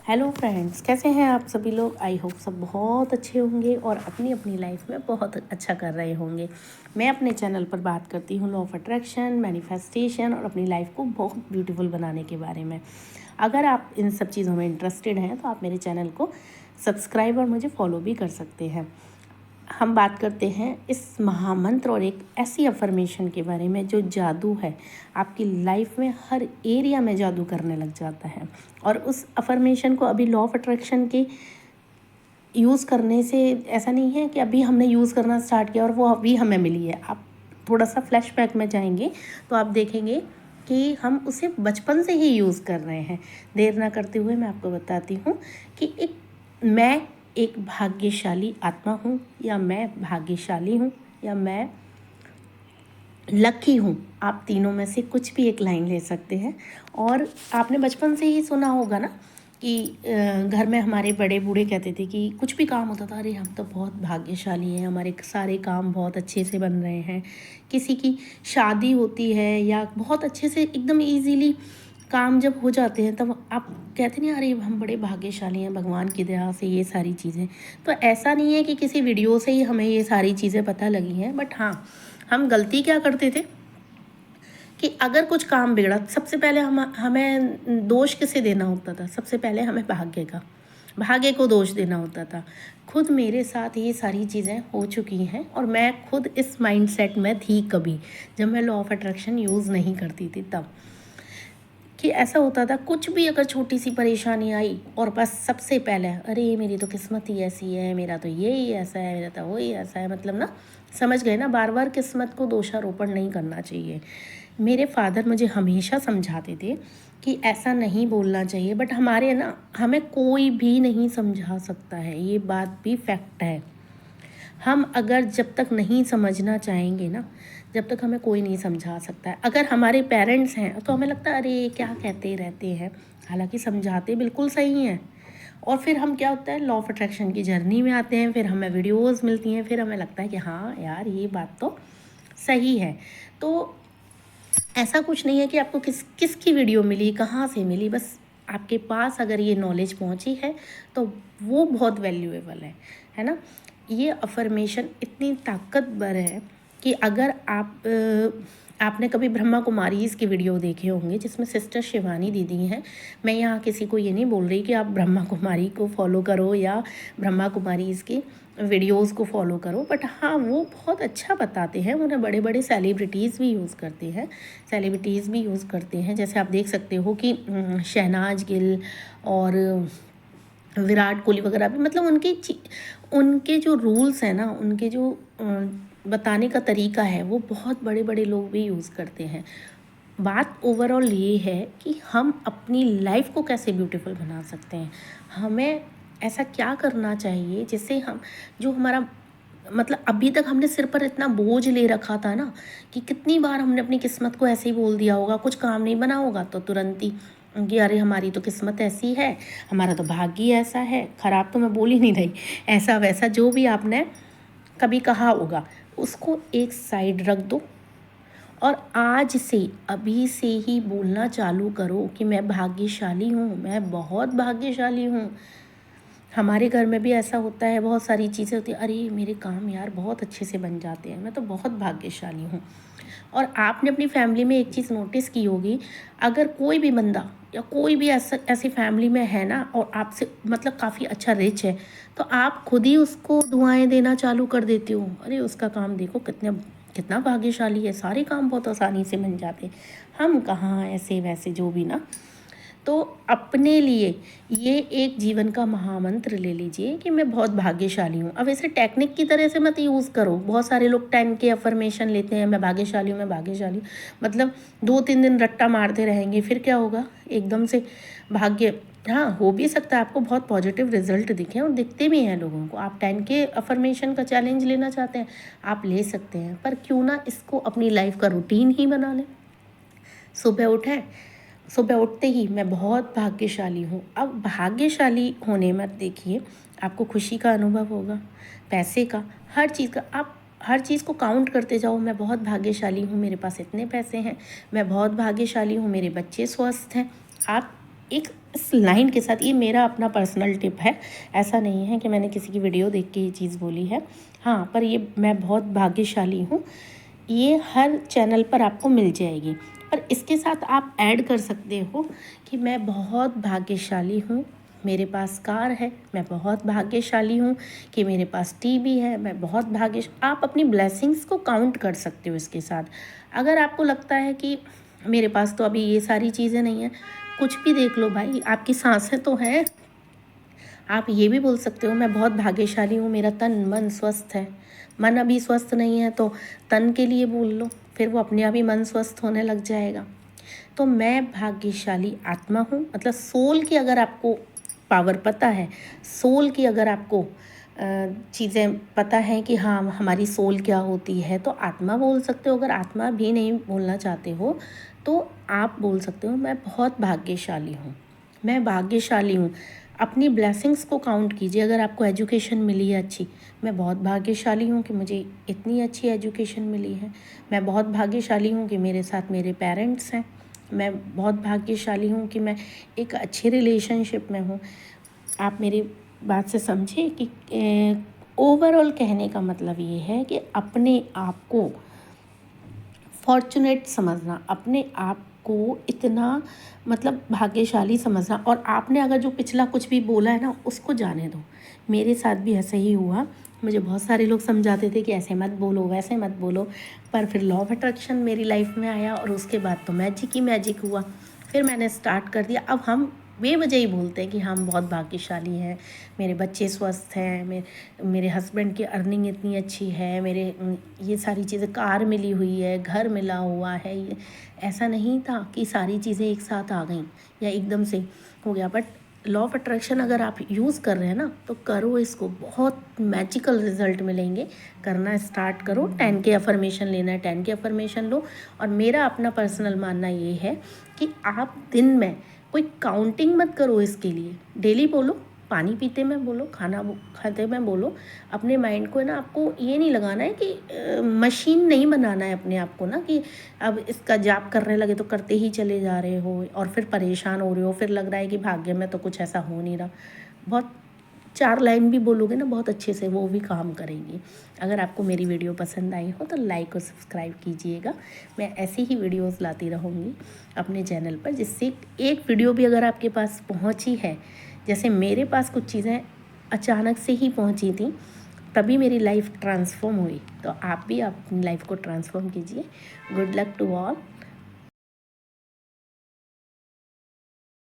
Hello friends, कैसे हैं आप सभी लोग। आई होप सब बहुत अच्छे होंगे और अपनी अपनी लाइफ में बहुत अच्छा कर रहे होंगे। मैं अपने चैनल पर बात करती हूँ लॉ ऑफ अट्रैक्शन, मैनिफेस्टेशन और अपनी लाइफ को बहुत ब्यूटीफुल बनाने के बारे में। अगर आप इन सब चीज़ों में इंटरेस्टेड हैं तो आप मेरे चैनल को सब्सक्राइब और मुझे फॉलो भी कर सकते हैं। हम बात करते हैं इस महामंत्र और एक ऐसी अफर्मेशन के बारे में जो जादू है, आपकी लाइफ में हर एरिया में जादू करने लग जाता है। और उस अफर्मेशन को अभी लॉ ऑफ अट्रैक्शन के यूज़ करने से ऐसा नहीं है कि अभी हमने यूज़ करना स्टार्ट किया और वो अभी हमें मिली है। आप थोड़ा सा फ्लैशबैक में जाएंगे तो आप देखेंगे कि हम उसे बचपन से ही यूज़ कर रहे हैं। देर ना करते हुए मैं आपको बताती हूँ कि मैं एक भाग्यशाली आत्मा हूँ, या मैं भाग्यशाली हूँ, या मैं लकी हूँ। आप तीनों में से कुछ भी एक लाइन ले सकते हैं। और आपने बचपन से ही सुना होगा ना कि घर में हमारे बड़े बूढ़े कहते थे कि कुछ भी काम होता था, अरे हम तो बहुत भाग्यशाली हैं, हमारे सारे काम बहुत अच्छे से बन रहे हैं। किसी की शादी होती है या बहुत अच्छे से एकदम इजीली काम जब हो जाते हैं तब आप कहते नहीं, अरे हम बड़े भाग्यशाली हैं, भगवान की दया से ये सारी चीज़ें। तो ऐसा नहीं है कि किसी वीडियो से ही हमें ये सारी चीज़ें पता लगी हैं, बट हाँ, हम गलती क्या करते थे कि अगर कुछ काम बिगड़ा, सबसे पहले हमें दोष किसे देना होता था। सबसे पहले हमें भाग्य को दोष देना होता था। खुद मेरे साथ ये सारी चीज़ें हो चुकी हैं और मैं खुद इस माइंडसेट में थी कभी, जब मैं लॉ ऑफ अट्रैक्शन यूज़ नहीं करती थी तब, कि ऐसा होता था कुछ भी अगर छोटी सी परेशानी आई और बस सबसे पहले, अरे मेरी तो किस्मत ही ऐसी है, मेरा तो ये ही ऐसा है, मेरा तो वो ही ऐसा है। मतलब ना, समझ गए ना, बार बार किस्मत को दोषारोपण नहीं करना चाहिए। मेरे फादर मुझे हमेशा समझाते थे कि ऐसा नहीं बोलना चाहिए, बट हमें कोई भी नहीं समझा सकता है, ये बात भी फैक्ट है। हम अगर जब तक नहीं समझना चाहेंगे ना, जब तक हमें कोई नहीं समझा सकता है। अगर हमारे पेरेंट्स हैं तो हमें लगता है अरे क्या कहते रहते हैं, हालांकि समझाते बिल्कुल सही हैं। और फिर हम क्या होता है, लॉ ऑफ अट्रैक्शन की जर्नी में आते हैं, फिर हमें वीडियोस मिलती हैं, फिर हमें लगता है कि हाँ यार ये बात तो सही है। तो ऐसा कुछ नहीं है कि आपको किसकी वीडियो मिली, कहाँ से मिली, बस आपके पास अगर ये नॉलेज पहुँची है तो वो बहुत वैल्यूएबल है ना। ये अफर्मेशन इतनी ताकतवर है कि अगर आपने कभी ब्रह्मा कुमारीज़ की वीडियो देखे होंगे जिसमें सिस्टर शिवानी दीदी हैं। मैं यहाँ किसी को ये नहीं बोल रही कि आप ब्रह्मा कुमारी को फॉलो करो या ब्रह्मा कुमारीज़ की वीडियोस को फॉलो करो, बट हाँ वो बहुत अच्छा बताते हैं। उन्हें बड़े बड़े सेलिब्रिटीज़ भी यूज़ करते हैं। जैसे आप देख सकते हो कि शहनाज गिल और विराट कोहली वगैरह भी, मतलब उनके जो रूल्स हैं ना, उनके जो बताने का तरीका है, वो बहुत बड़े बड़े लोग भी यूज़ करते हैं। बात ओवरऑल ये है कि हम अपनी लाइफ को कैसे ब्यूटीफुल बना सकते हैं। हमें ऐसा क्या करना चाहिए जिससे हम, जो हमारा मतलब अभी तक हमने सिर पर इतना बोझ ले रखा था ना, कि कितनी बार हमने अपनी किस्मत को ऐसे ही बोल दिया होगा। कुछ काम नहीं बना होगा तो तुरंत ही कि अरे हमारी तो किस्मत ऐसी है, हमारा तो भाग्य ऐसा है। ख़राब तो मैं बोल ही नहीं रही, ऐसा वैसा जो भी आपने कभी कहा होगा, उसको एक साइड रख दो और आज से, अभी से ही बोलना चालू करो कि मैं भाग्यशाली हूँ, मैं बहुत भाग्यशाली हूँ। हमारे घर में भी ऐसा होता है, बहुत सारी चीज़ें होती हैं, अरे मेरे काम यार बहुत अच्छे से बन जाते हैं, मैं तो बहुत भाग्यशाली हूँ। और आपने अपनी फैमिली में एक चीज़ नोटिस की होगी, अगर कोई भी बंदा या कोई भी ऐसी फैमिली में है ना और आपसे मतलब काफ़ी अच्छा रिच है, तो आप खुद ही उसको दुआएं देना चालू कर देते हो, अरे उसका काम देखो कितना भाग्यशाली है, सारे काम बहुत आसानी से बन जाते हैं। हम कहाँ ऐसे वैसे जो भी ना। तो अपने लिए ये एक जीवन का महामंत्र ले लीजिए कि मैं बहुत भाग्यशाली हूँ। अब ऐसे टेक्निक की तरह से मत यूज़ करो। बहुत सारे लोग 10 के अफर्मेशन लेते हैं, मैं भाग्यशाली हूँ, मैं भाग्यशाली हूँ, मतलब 2-3 दिन रट्टा मारते रहेंगे, फिर क्या होगा, एकदम से भाग्य। हाँ, हो भी सकता है आपको बहुत पॉजिटिव रिजल्ट दिखें और दिखते भी हैं लोगों को। आप 10 के अफर्मेशन का चैलेंज लेना चाहते हैं, आप ले सकते हैं, पर क्यों ना इसको अपनी लाइफ का रूटीन ही बना लें। सुबह उठते ही मैं बहुत भाग्यशाली हूँ। अब भाग्यशाली होने मत देखिए, आपको खुशी का अनुभव होगा, पैसे का, हर चीज़ का। आप हर चीज़ को काउंट करते जाओ, मैं बहुत भाग्यशाली हूँ, मेरे पास इतने पैसे हैं, मैं बहुत भाग्यशाली हूँ, मेरे बच्चे स्वस्थ हैं। आप एक इस लाइन के साथ, ये मेरा अपना पर्सनल टिप है, ऐसा नहीं है कि मैंने किसी की वीडियो देख के ये चीज़ बोली है। हाँ, पर ये मैं बहुत भाग्यशाली हूँ, ये हर चैनल पर आपको मिल जाएगी। पर इसके साथ आप ऐड कर सकते हो कि मैं बहुत भाग्यशाली हूँ, मेरे पास कार है, मैं बहुत भाग्यशाली हूँ कि मेरे पास टीवी है, मैं बहुत आप अपनी ब्लेसिंग्स को काउंट कर सकते हो इसके साथ। अगर आपको लगता है कि मेरे पास तो अभी ये सारी चीज़ें नहीं हैं, कुछ भी देख लो भाई, आपकी सांसें तो हैं। आप ये भी बोल सकते हो मैं बहुत भाग्यशाली हूँ, मेरा तन मन स्वस्थ है। मन अभी स्वस्थ नहीं है तो तन के लिए बोल लो, फिर वो अपने आप ही मन स्वस्थ होने लग जाएगा। तो मैं भाग्यशाली आत्मा हूँ, मतलब सोल की अगर आपको पावर पता है, सोल की अगर आपको चीज़ें पता हैं कि हाँ हमारी सोल क्या होती है, तो आत्मा बोल सकते हो। अगर आत्मा भी नहीं बोलना चाहते हो तो आप बोल सकते हो मैं बहुत भाग्यशाली हूँ, मैं भाग्यशाली हूँ। अपनी ब्लेसिंग्स को काउंट कीजिए। अगर आपको एजुकेशन मिली है अच्छी, मैं बहुत भाग्यशाली हूँ कि मुझे इतनी अच्छी एजुकेशन मिली है। मैं बहुत भाग्यशाली हूँ कि मेरे साथ मेरे पेरेंट्स हैं। मैं बहुत भाग्यशाली हूँ कि मैं एक अच्छे रिलेशनशिप में हूँ। आप मेरी बात से समझे कि ओवरऑल कहने का मतलब ये है कि अपने आप को फॉर्चुनेट समझना, अपने आप को इतना मतलब भाग्यशाली समझना। और आपने अगर जो पिछला कुछ भी बोला है ना, उसको जाने दो। मेरे साथ भी ऐसा ही हुआ। मुझे बहुत सारे लोग समझाते थे कि ऐसे मत बोलो, वैसे मत बोलो, पर फिर लॉ ऑफ अट्रैक्शन मेरी लाइफ में आया और उसके बाद तो मैजिक ही मैजिक हुआ। फिर मैंने स्टार्ट कर दिया। अब हम बेवजह ही बोलते हैं कि हम बहुत भाग्यशाली हैं, मेरे बच्चे स्वस्थ हैं, मेरे हस्बैंड की अर्निंग इतनी अच्छी है, मेरे ये सारी चीज़ें, कार मिली हुई है, घर मिला हुआ है। ये ऐसा नहीं था कि सारी चीज़ें एक साथ आ गई या एकदम से हो गया। बट लॉ ऑफ अट्रैक्शन अगर आप यूज़ कर रहे हैं ना, तो करो इसको, बहुत मैजिकल रिजल्ट मिलेंगे। करना स्टार्ट करो। 10 के अफर्मेशन लेना है 10 के अफर्मेशन लो। और मेरा अपना पर्सनल मानना ये है कि आप दिन में कोई काउंटिंग मत करो इसके लिए। डेली बोलो, पानी पीते में बोलो, खाना खाते में बोलो। अपने माइंड को ना, आपको ये नहीं लगाना है कि मशीन नहीं बनाना है अपने आप को ना, कि अब इसका जाप करने लगे तो करते ही चले जा रहे हो और फिर परेशान हो रहे हो, फिर लग रहा है कि भाग्य में तो कुछ ऐसा हो नहीं रहा। बहुत 4 लाइन भी बोलोगे ना बहुत अच्छे से, वो भी काम करेंगी। अगर आपको मेरी वीडियो पसंद आई हो तो लाइक और सब्सक्राइब कीजिएगा। मैं ऐसी ही वीडियोस लाती रहूँगी अपने चैनल पर, जिससे एक वीडियो भी अगर आपके पास पहुँची है, जैसे मेरे पास कुछ चीज़ें अचानक से ही पहुँची थी, तभी मेरी लाइफ ट्रांसफॉर्म हुई, तो आप भी अपनी लाइफ को ट्रांसफॉर्म कीजिए। Good luck to all.